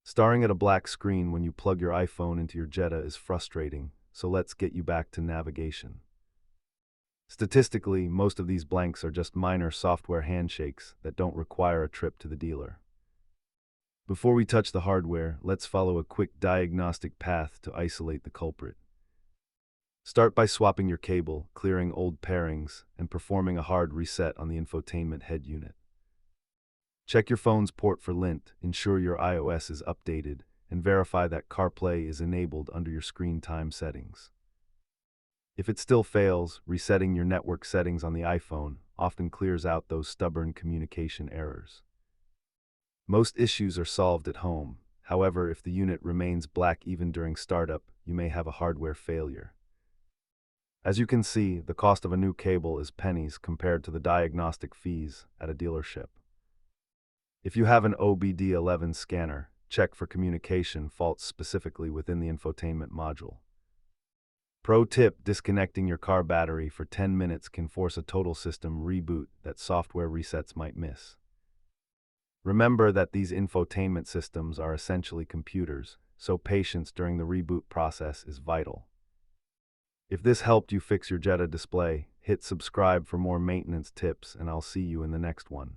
Staring at a black screen when you plug your iPhone into your Jetta is frustrating, so let's get you back to navigation. Statistically, most of these blanks are just minor software handshakes that don't require a trip to the dealer. Before we touch the hardware, let's follow a quick diagnostic path to isolate the culprit. Start by swapping your cable, clearing old pairings, and performing a hard reset on the infotainment head unit. Check your phone's port for lint, ensure your iOS is updated, and verify that CarPlay is enabled under your screen time settings. If it still fails, resetting your network settings on the iPhone often clears out those stubborn communication errors. Most issues are solved at home. However, if the unit remains black even during startup, you may have a hardware failure. As you can see, the cost of a new cable is pennies compared to the diagnostic fees at a dealership. If you have an OBD11 scanner, check for communication faults specifically within the infotainment module. Pro tip: disconnecting your car battery for 10 minutes can force a total system reboot that software resets might miss. Remember that these infotainment systems are essentially computers, so patience during the reboot process is vital. If this helped you fix your Jetta display, hit subscribe for more maintenance tips, and I'll see you in the next one.